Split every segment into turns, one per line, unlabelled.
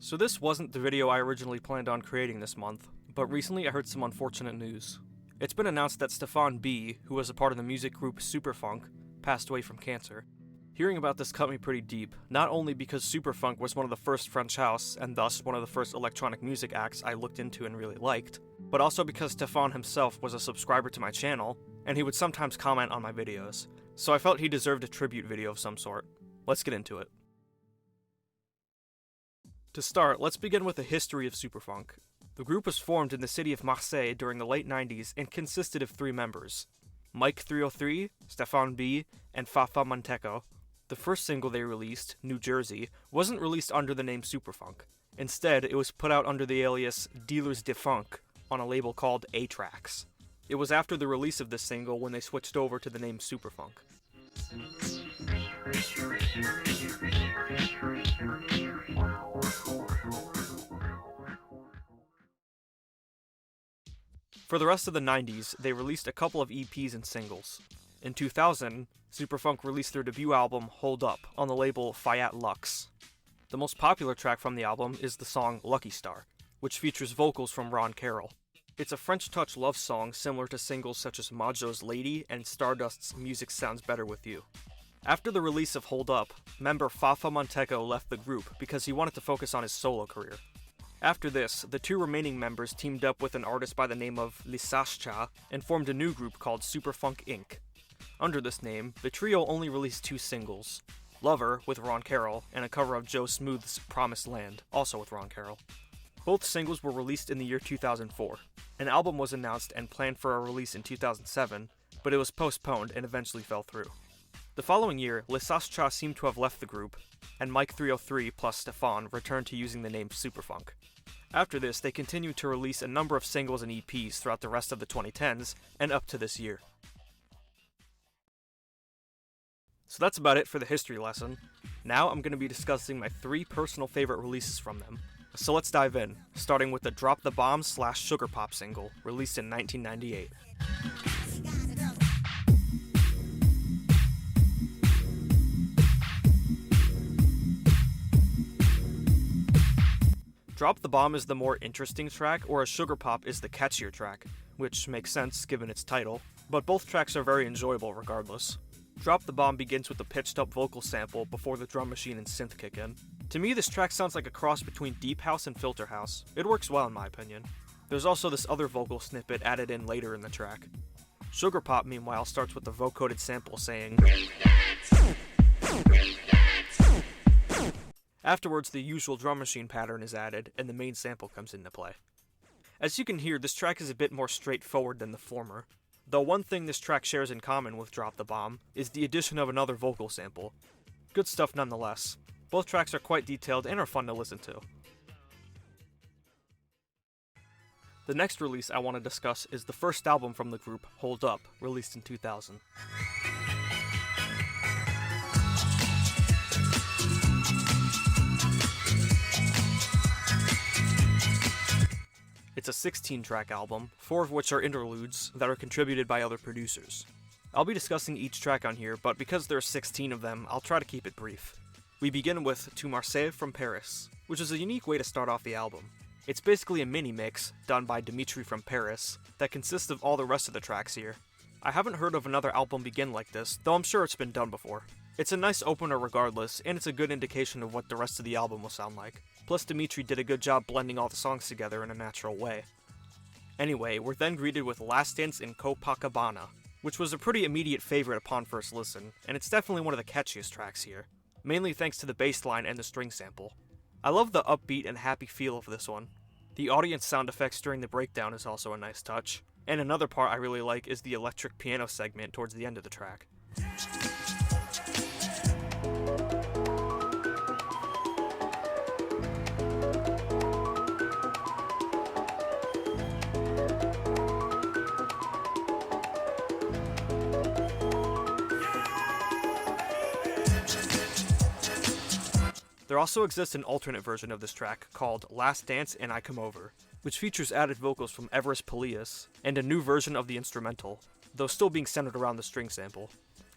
So this wasn't the video I originally planned on creating this month, but recently I heard some unfortunate news. It's been announced that Stéphane B, who was a part of the music group Superfunk, passed away from cancer. Hearing about this cut me pretty deep, not only because Superfunk was one of the first French house, and thus one of the first electronic music acts I looked into and really liked, but also because Stéphane himself was a subscriber to my channel, and he would sometimes comment on my videos, so I felt he deserved a tribute video of some sort. Let's get into it. To start, let's begin with the history of Superfunk. The group was formed in the city of Marseille during the late 90s and consisted of 3 members: Mike 303, Stéphane B, and Fafa Manteco. The first single they released, New Jersey, wasn't released under the name Superfunk. Instead, it was put out under the alias Dealers de Funk on a label called A-Tracks. It was after the release of this single when they switched over to the name Superfunk. For the rest of the 90s, they released a couple of EPs and singles. In 2000, Superfunk released their debut album, Hold Up, on the label Fiat Lux. The most popular track from the album is the song Lucky Star, which features vocals from Ron Carroll. It's a French touch love song similar to singles such as Majo's Lady and Stardust's Music Sounds Better With You. After the release of Hold Up, member Fafa Manteco left the group because he wanted to focus on his solo career. After this, the 2 remaining members teamed up with an artist by the name of Lisascha and formed a new group called Superfunk Inc. Under this name, the trio only released 2 singles, Lover with Ron Carroll and a cover of Joe Smooth's Promised Land, also with Ron Carroll. Both singles were released in the year 2004. An album was announced and planned for a release in 2007, but it was postponed and eventually fell through. The following year, Lisascha seemed to have left the group, and Mike 303 plus Stéphane returned to using the name Superfunk. After this, they continued to release a number of singles and EPs throughout the rest of the 2010s and up to this year. So that's about it for the history lesson. Now I'm going to be discussing my 3 personal favorite releases from them. So let's dive in, starting with the Drop the Bomb / Sugar Pop single, released in 1998. Drop the Bomb is the more interesting track, whereas Sugar Pop is the catchier track, which makes sense given its title, but both tracks are very enjoyable regardless. Drop the Bomb begins with a pitched up vocal sample before the drum machine and synth kick in. To me, this track sounds like a cross between Deep House and Filter House. It works well in my opinion. There's also this other vocal snippet added in later in the track. Sugar Pop, meanwhile, starts with the vocoded sample saying, afterwards, the usual drum machine pattern is added, and the main sample comes into play. As you can hear, this track is a bit more straightforward than the former, though one thing this track shares in common with Drop the Bomb is the addition of another vocal sample. Good stuff nonetheless. Both tracks are quite detailed and are fun to listen to. The next release I want to discuss is the first album from the group, Hold Up, released in 2000. It's a 16-track album, 4 of which are interludes that are contributed by other producers. I'll be discussing each track on here, but because there are 16 of them, I'll try to keep it brief. We begin with To Marseille from Paris, which is a unique way to start off the album. It's basically a mini-mix, done by Dimitri from Paris, that consists of all the rest of the tracks here. I haven't heard of another album begin like this, though I'm sure it's been done before. It's a nice opener regardless, and it's a good indication of what the rest of the album will sound like. Plus, Dimitri did a good job blending all the songs together in a natural way. Anyway, we're then greeted with Last Dance in Copacabana, which was a pretty immediate favorite upon first listen, and it's definitely one of the catchiest tracks here, mainly thanks to the bass line and the string sample. I love the upbeat and happy feel of this one. The audience sound effects during the breakdown is also a nice touch, and another part I really like is the electric piano segment towards the end of the track. There also exists an alternate version of this track called Last Dance and I Come Over, which features added vocals from Everest Polias and a new version of the instrumental, though still being centered around the string sample.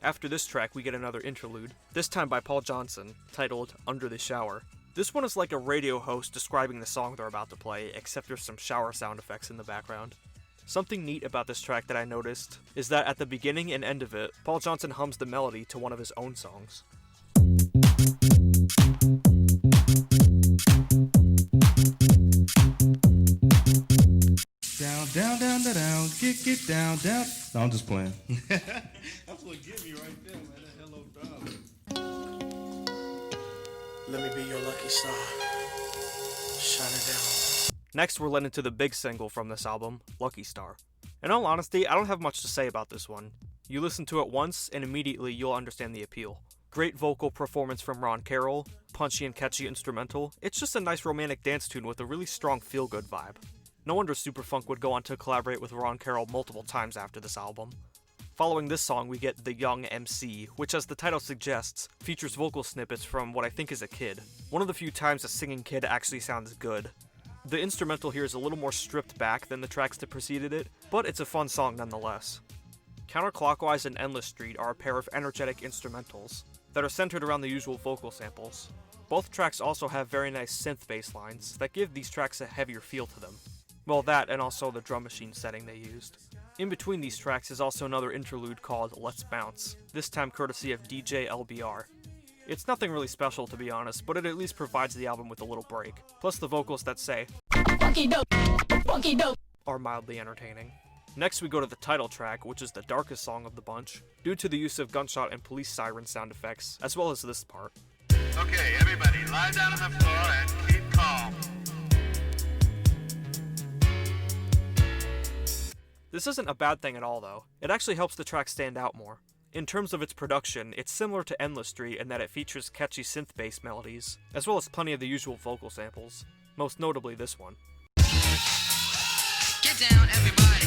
After this track, we get another interlude, this time by Paul Johnson, titled Under the Shower. This one is like a radio host describing the song they're about to play, except there's some shower sound effects in the background. Something neat about this track that I noticed is that at the beginning and end of it, Paul Johnson hums the melody to one of his own songs.
Down, down, down, down, down, get down, down. No, I'm just playing. That's what gives me right there, man. That hello dog.
Let me be your lucky star. Shine it down.
Next, we're led into the big single from this album, Lucky Star. In all honesty, I don't have much to say about this one. You listen to it once, and immediately you'll understand the appeal. Great vocal performance from Ron Carroll, punchy and catchy instrumental. It's just a nice romantic dance tune with a really strong feel-good vibe. No wonder Superfunk would go on to collaborate with Ron Carroll multiple times after this album. Following this song, we get The Young MC, which, as the title suggests, features vocal snippets from what I think is a kid. One of the few times a singing kid actually sounds good. The instrumental here is a little more stripped back than the tracks that preceded it, but it's a fun song nonetheless. Counterclockwise and Endless Street are a pair of energetic instrumentals that are centered around the usual vocal samples. Both tracks also have very nice synth bass lines that give these tracks a heavier feel to them. Well, that and also the drum machine setting they used. In between these tracks is also another interlude called Let's Bounce, this time courtesy of DJ LBR. It's nothing really special to be honest, but it at least provides the album with a little break. Plus the vocals that say funky dope are mildly entertaining. Next we go to the title track, which is the darkest song of the bunch, due to the use of gunshot and police siren sound effects, as well as this part.
Okay, everybody, lie down on the floor and keep calm.
This isn't a bad thing at all though. It actually helps the track stand out more. In terms of its production, it's similar to Endless Street in that it features catchy synth-based melodies, as well as plenty of the usual vocal samples, most notably this one.
Get down, everybody.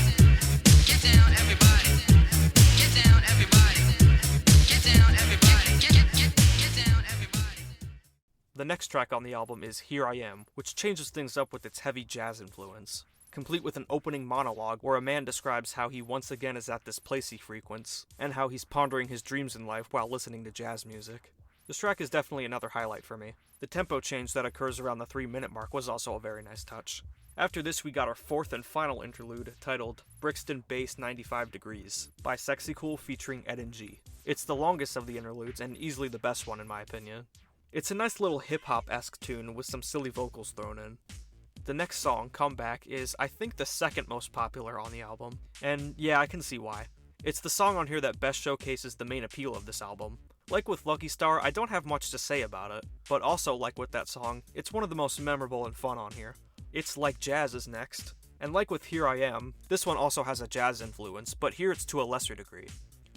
Get down, everybody. Get down, everybody. Get down, everybody. Get down, everybody.
The next track on the album is Here I Am, which changes things up with its heavy jazz influence, complete with an opening monologue where a man describes how he once again is at this place he frequents, and how he's pondering his dreams in life while listening to jazz music. This track is definitely another highlight for me. The tempo change that occurs around the 3-minute mark was also a very nice touch. After this we got our fourth and final interlude, titled Brixton Bass 95 Degrees, by Sexy Cool featuring Ed and G. It's the longest of the interludes, and easily the best one in my opinion. It's a nice little hip-hop-esque tune with some silly vocals thrown in. The next song, Comeback, is, I think, the second most popular on the album, and yeah, I can see why. It's the song on here that best showcases the main appeal of this album. Like with Lucky Star, I don't have much to say about it, but also like with that song, it's one of the most memorable and fun on here. It's Like Jazz is next, and like with Here I Am, this one also has a jazz influence, but here it's to a lesser degree.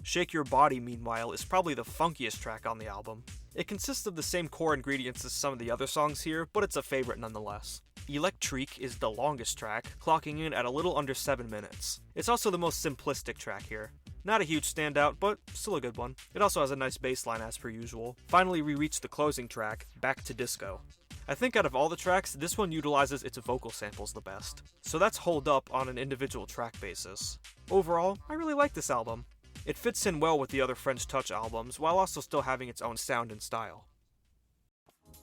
Shake Your Body, meanwhile, is probably the funkiest track on the album. It consists of the same core ingredients as some of the other songs here, but it's a favorite nonetheless. Electrique is the longest track, clocking in at a little under 7 minutes. It's also the most simplistic track here. Not a huge standout, but still a good one. It also has a nice bass line as per usual. Finally, we reach the closing track, Back to Disco. I think out of all the tracks, this one utilizes its vocal samples the best. So that's Hold Up on an individual track basis. Overall, I really like this album. It fits in well with the other French Touch albums, while also still having its own sound and style.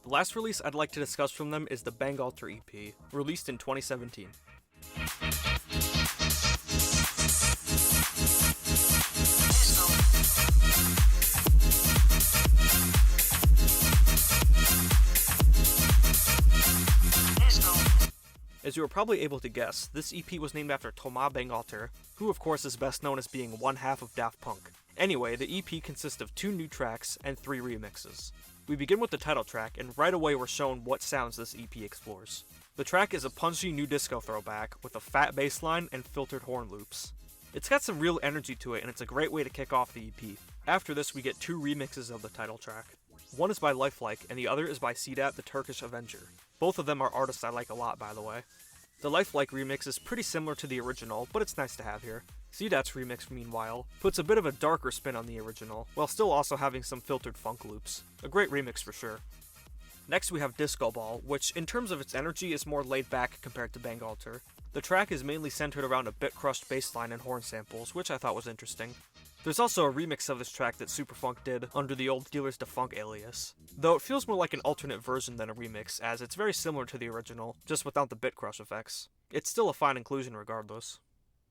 The last release I'd like to discuss from them is the Bangalter EP, released in 2017. As you were probably able to guess, this EP was named after Thomas Bangalter, who of course is best known as being one half of Daft Punk. Anyway, the EP consists of 2 new tracks and 3 remixes. We begin with the title track, and right away we're shown what sounds this EP explores. The track is a punchy new disco throwback, with a fat bass line and filtered horn loops. It's got some real energy to it, and it's a great way to kick off the EP. After this, we get 2 remixes of the title track. One is by Lifelike, and the other is by Sedat the Turkish Avenger. Both of them are artists I like a lot, by the way. The Lifelike remix is pretty similar to the original, but it's nice to have here. Sedat's remix, meanwhile, puts a bit of a darker spin on the original, while still also having some filtered funk loops. A great remix for sure. Next we have Disco Ball, which in terms of its energy is more laid back compared to Bangalter. The track is mainly centered around a bit crushed bass line and horn samples, which I thought was interesting. There's also a remix of this track that Superfunk did under the old Dealers to Funk alias, though it feels more like an alternate version than a remix, as it's very similar to the original, just without the bit crush effects. It's still a fine inclusion regardless.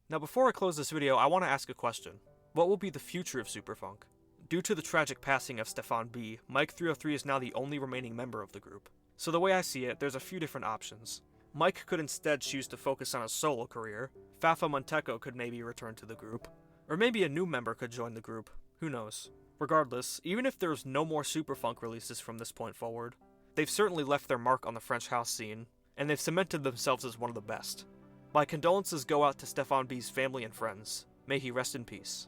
Now before I close this video, I want to ask a question. What will be the future of Superfunk? Due to the tragic passing of Stéphane B, Mike 303 is now the only remaining member of the group. So the way I see it, there's a few different options. Mike could instead choose to focus on a solo career, Fafa Monteco could maybe return to the group, or maybe a new member could join the group, who knows. Regardless, even if there's no more Superfunk releases from this point forward, they've certainly left their mark on the French house scene, and they've cemented themselves as one of the best. My condolences go out to Stéphane B's family and friends. May he rest in peace.